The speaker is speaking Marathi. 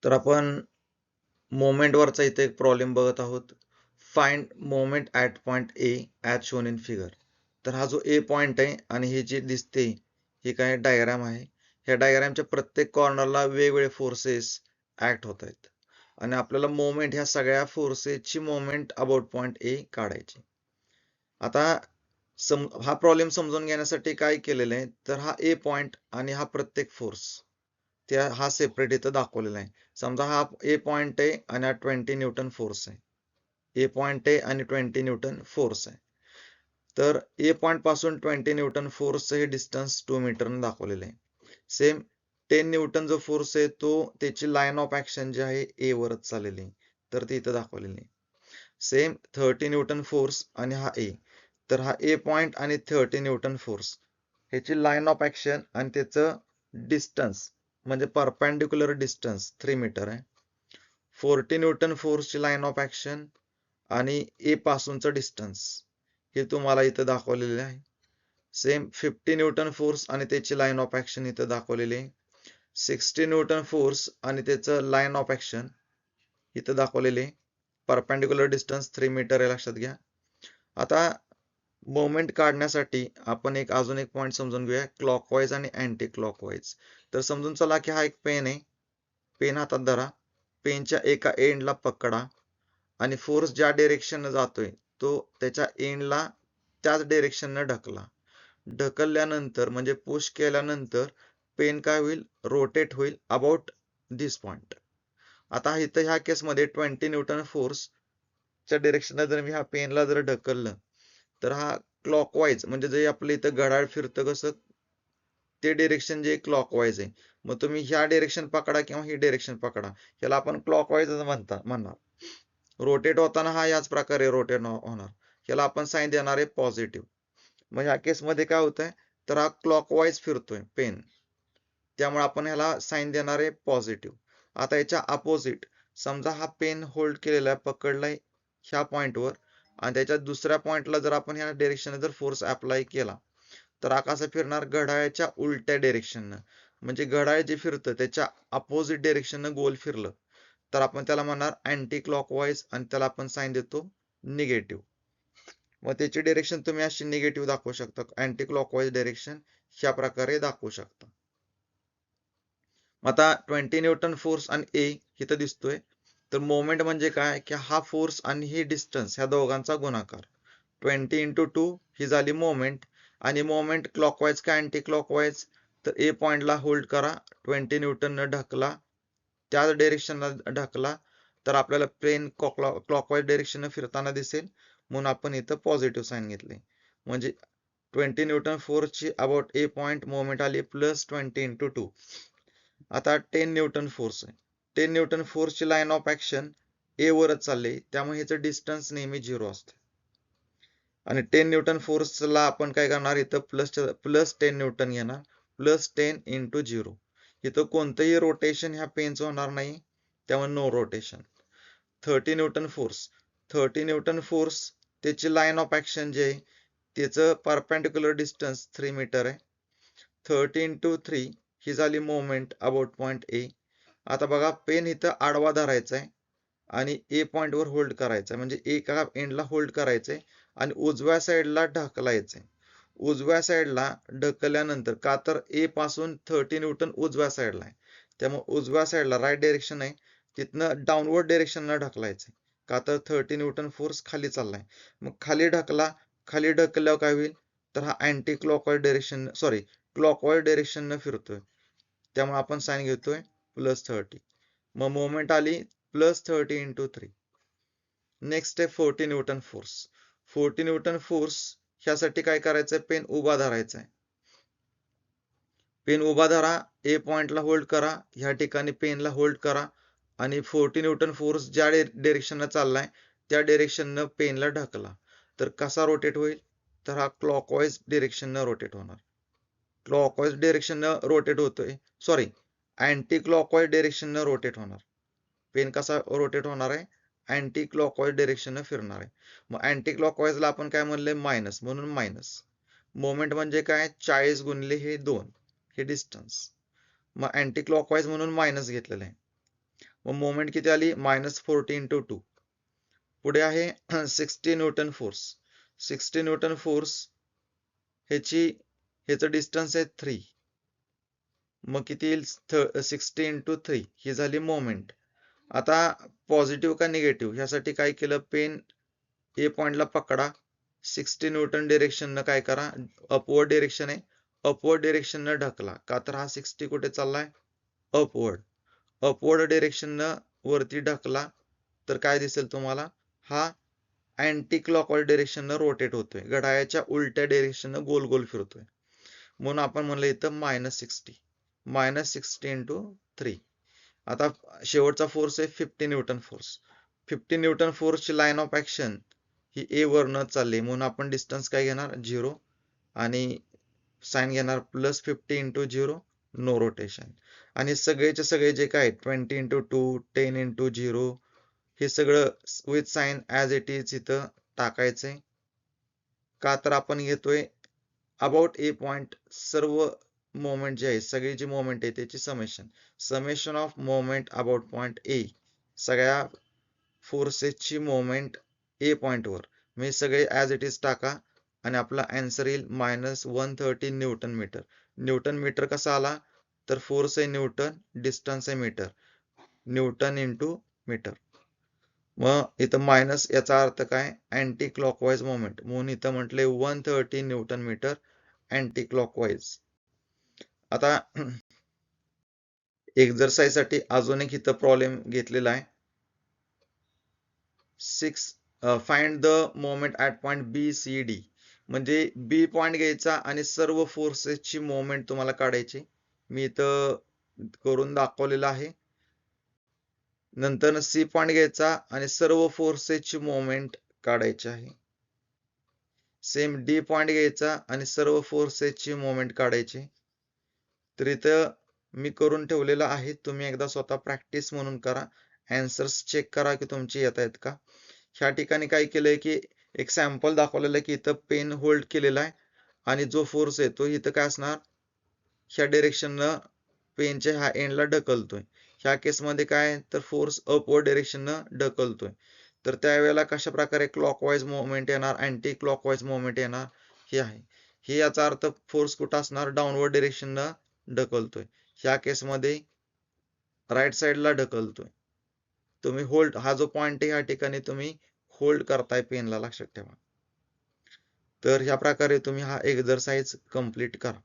तर आपण मोमेंट वरचा इथे एक प्रॉब्लेम बघत आहोत. Find moment at point A as shown in figure. तर हा जो ए पॉइंट आहे आणि हे जे दिसते हे काय डायग्राम आहे. ह्या डायग्रामच्या प्रत्येक कॉर्नरला वेगवेगळे फोर्सेस ऍक्ट होत आहेत आणि आपल्याला मोमेंट ह्या सगळ्या फोर्सेसची मोमेंट अबाउट पॉइंट ए काढायची. आता हा प्रॉब्लेम समजून घेण्यासाठी काय केलेलं आहे, तर हा ए पॉइंट आणि हा प्रत्येक फोर्स हा सेपरेट इथं दाखवलेला आहे. समजा हा ए पॉइंट आहे आणि हा 20 न्यूटन फोर्स आहे. ए पॉइंट आहे आणि 20 न्यूटन फोर्स आहे. तर ए पॉइंट पासून 20 न्यूटन फोर्स हे डिस्टन्स 2 मीटर दाखवलेले आहे. सेम 10 न्यूटन जो फोर्स आहे तो त्याची लाईन ऑफ ऍक्शन जी आहे ए वरच चाललेली आहे, तर ती इथं दाखवलेली आहे. सेम 30 न्यूटन फोर्स आणि हा ए, तर हा ए पॉइंट आणि 30 न्यूटन फोर्स ह्याची लाईन ऑफ ऍक्शन आणि त्याचं डिस्टन्स म्हणजे परपेंडिक्युलर डिस्टन्स 3 मीटर आहे. 40 न्यूटन फोर्सची लाईन ऑफ ऍक्शन आणि ए पासूनचं डिस्टन्स हे तुम्हाला इथं दाखवलेले आहे. सेम 50 न्यूटन फोर्स आणि त्याची लाईन ऑफ ऍक्शन इथं दाखवलेली आहे. 60 न्यूटन फोर्स आणि त्याचं लाईन ऑफ ऍक्शन इथं दाखवलेले आहे. परपेंडिक्युलर डिस्टन्स 3 मीटर आहे, लक्षात घ्या. आता मोमेंट काढण्यासाठी आपण अजून एक पॉइंट समजून घेऊया, क्लॉकवाईज आणि अँटी क्लॉकवाईज. तर समजून चला की हा एक पेन आहे. पेन हातात धरा, पेनच्या एका एंडला पकडा आणि फोर्स ज्या डिरेक्शनने जातोय तो त्याच्या एंडला त्याच डिरेक्शनने ढकला. ढकलल्यानंतर म्हणजे पुश केल्यानंतर पेन काय होईल, रोटेट होईल अबाउट दिस पॉइंट. आता इथं ह्या केसमध्ये 20 न्यूटन फोर्सच्या डिरेक्शनला जर मी ह्या पेनला जर ढकललं तर हा क्लॉकवाईज म्हणजे जे आपलं इथं घड्याळ फिरतं कसं ते डिरेक्शन जे क्लॉकवाईज आहे. मग तुम्ही ह्या डिरेक्शन पकडा किंवा ही डिरेक्शन पकडा, याला आपण क्लॉकवाईज म्हणणार. रोटेट होताना हा याच प्रकारे रोटेट होणार, याला आपण साइन देणार आहे पॉझिटिव्ह. मग ह्या केसमध्ये काय होतंय, तर हा क्लॉकवाईज फिरतोय पेन, त्यामुळे आपण ह्याला साइन देणार आहे पॉझिटिव्ह. आता याच्या अपोजिट, समजा हा पेन होल्ड केलेला आहे, पकडलाय ह्या पॉइंटवर आणि त्याच्या दुसऱ्या पॉइंटला जर आपण ह्या डिरेक्शन जर फोर्स अप्लाय केला तर हा कसा फिरणार, घड्याळाच्या उलट्या डिरेक्शननं. म्हणजे घड्याळ जे फिरतं त्याच्या अपोजिट डिरेक्शननं गोल फिरलं तर आपण त्याला म्हणणार अँटी क्लॉकवाईज आणि त्याला आपण साइन देतो निगेटिव्ह. मग त्याची डिरेक्शन तुम्ही अशी निगेटिव्ह दाखवू शकता, अँटी क्लॉकवाईज डिरेक्शन ह्या प्रकारे दाखवू शकता. आता 20 न्यूटन फोर्स आणि ए इथं दिसतोय. तर मोमेंट म्हणजे काय की हा फोर्स आणि ही डिस्टन्स ह्या दोघांचा गुणाकार. 20 into 2 ही झाली मोमेंट. आणि मोमेंट क्लॉकवाईज का अँटी क्लॉकवाईज, तर ए पॉइंटला होल्ड करा, 20 न्यूटन न ढकला, त्याच डिरेक्शनला ढकला, तर आपल्याला प्लेन क्लॉकवाईज डिरेक्शन फिरताना दिसेल. म्हणून आपण इथं पॉझिटिव्ह साइन घेतले. म्हणजे 20 न्यूटन फोर्सची अबाउट ए पॉइंट मोमेंट आली +20 into 2. आता 10 न्यूटन फोर्स आहे. 10 न्यूटन फोर्सची लाईन ऑफ ऍक्शन ए वरच चालली, त्यामुळे ह्याचं डिस्टन्स नेहमी 0 असते. आणि 10 न्यूटन फोर्सला आपण काय करणार, इथं प्लस 10 न्यूटन घेणार, +10 into 0. इथं कोणतंही रोटेशन ह्या पेनचं होणार नाही, त्यामुळे no rotation. 30 newton force, 30 newton force त्याची लाईन ऑफ ऍक्शन जे आहे त्याचं परपेंडिक्युलर डिस्टन्स 3 मीटर आहे. 30 into 3 ही झाली मोमेंट अबाउट पॉइंट ए. आता बघा, पेन इथं आडवा धरायचा आहे आणि ए पॉइंट वर होल्ड करायचं, म्हणजे एका एंडला होल्ड करायचंय आणि उजव्या साईडला ढकलायचंय. उजव्या साईडला ढकलल्यानंतर, का तर ए पासून 30 न्यूटन उजव्या साईडला आहे, त्यामुळे उजव्या साईडला राईट डिरेक्शन आहे, तिथनं डाऊनवर्ड डिरेक्शनला ढकलायचंय. का तर 30 न्यूटन फोर्स खाली चाललाय. मग खाली ढकला, खाली ढकलल्यावर काय होईल, तर हा anti clockwise direction sorry clockwise direction फिरतोय, त्यामुळे आपण साइन घेतोय +30. मग मोमेंट आली +30 into 3. नेक्स्ट आहे 40 न्यूटन फोर्स. 40 न्यूटन फोर्स ह्यासाठी काय करायचंय, पेन उभा धरायचा आहे. पेन उभा धरा, ए पॉइंटला होल्ड करा, ह्या ठिकाणी पेनला होल्ड करा आणि 40 न्यूटन फोर्स ज्या डिरेक्शनला चाललाय त्या डिरेक्शननं पेनला ढकला. तर कसा रोटेट होईल, तर हा क्लॉकवाईज डिरेक्शननं रोटेट होणार. क्लॉकवाईज डिरेक्शननं रोटेट होतोय, सॉरी अँटी क्लॉकवाईज डिरेक्शननं रोटेट होणार. पेन कसा रोटेट होणार आहे, अँटी क्लॉकवाईज डिरेक्शननं फिरणार आहे. मग अँटी क्लॉकवाईजला आपण काय म्हणले, मायनस, म्हणून मायनस. मोमेंट म्हणजे काय, 40 गुणिले हे 2, हे डिस्टन्स. मग अँटी क्लॉकवाईज म्हणून मायनस घेतलेलं आहे. मग मोमेंट किती आली -40 × 2. पुढे आहे 60 न्यूटन फोर्स. 60 न्यूटन फोर्स ह्याचं डिस्टन्स आहे 3. मग किती येईल 60 × 3 ही झाली मोमेंट. आता पॉझिटिव्ह का निगेटिव्ह ह्यासाठी काय केलं, पेन ए पॉइंटला पकडा, 60 न्यूटन डिरेक्शननं काय करा, अपवर्ड डिरेक्शन आहे, अपवर्ड डिरेक्शननं ढकला. का तर हा 60 कुठे चाललाय अपवर्ड. अपवर्ड डिरेक्शननं वरती ढकला तर काय दिसेल तुम्हाला, हा अँटी क्लॉकवाईज डिरेक्शननं रोटेट होतोय, घड्याळाच्या उलट्या डिरेक्शननं गोल गोल फिरतोय. म्हणून आपण म्हणलं इथं -60 × 3. आता शेवटचा फोर्स आहे 50 न्यूटन फोर्स. 50 न्यूटन फोर्सची लाईन ऑफ ऍक्शन ही ए वरनं चालली, म्हणून आपण डिस्टन्स काय घेणार 0 आणि साइन घेणार +50 × 0 नो रोटेशन. आणि सगळेचे सगळे जे काय 20 × 2 10 × 0 हे सगळं with sine as it is इथं टाकायचंय. का तर आपण घेतोय अबाउट ए पॉइंट, सर्व मोमेंट जे आहे, सगळी जी मोमेंट आहे त्याची summation of moment about point A, सगळ्या फोर्सेसची मोमेंट ए पॉइंटवर. मी सगळे ॲज इट इज टाका आणि आपला आन्सर येईल -130 न्यूटन मीटर. न्यूटन मीटर कसा आला, तर फोर्स आहे न्यूटन, डिस्टन्स आहे मीटर, न्यूटन × मीटर. मग इथं मायनस याचा अर्थ काय, अँटी क्लॉकवाईज मोमेंट, म्हणून इथं म्हटले 130 न्यूटन मीटर अँटी क्लॉकवाईज. आता एक्झरसाइज साठी अजून एक इथं प्रॉब्लेम घेतलेला आहे. 6 find the moment at point BCD. म्हणजे बी पॉइंट घ्यायचा आणि सर्व फोर्सेसची मोमेंट तुम्हाला काढायची. मी इथं करून दाखवलेलं आहे. नंतर सी पॉइंट घ्यायचा आणि सर्व फोर्सेसची मोमेंट काढायची आहे. सेम डी पॉइंट घ्यायचा आणि सर्व फोर्सेसची मोमेंट काढायची. तर इथं मी करून ठेवलेलं आहे, तुम्ही एकदा स्वतः प्रॅक्टिस म्हणून करा, आन्सर्स चेक करा की तुमचे येत आहेत का. ह्या ठिकाणी काय केलंय की एक सॅम्पल दाखवलेलं आहे की इथं पेन होल्ड केलेला आहे आणि जो फोर्स आहे तो इथं काय असणार, ह्या डिरेक्शननं पेनच्या ह्या एंडला ढकलतोय. ह्या केसमध्ये काय, तर फोर्स अपवर्ड डिरेक्शननं ढकलतोय. तर त्यावेळेला कशा प्रकारे क्लॉकवाईज मोमेंट येणार, अँटी क्लॉकवाईज मोमेंट येणार, हे आहे. हे याचा अर्थ फोर्स कुठं असणार, डाऊनवर्ड डिरेक्शननं ढकलतोय. ह्या केसमध्ये राईट साईडला ढकलतोय. तुम्ही होल्ड, हा जो पॉइंट आहे ह्या ठिकाणी तुम्ही होल्ड करताय पेनला, लक्षात ठेवा. तर ह्या प्रकारे तुम्ही हा एक्झरसाइज कंप्लीट करा.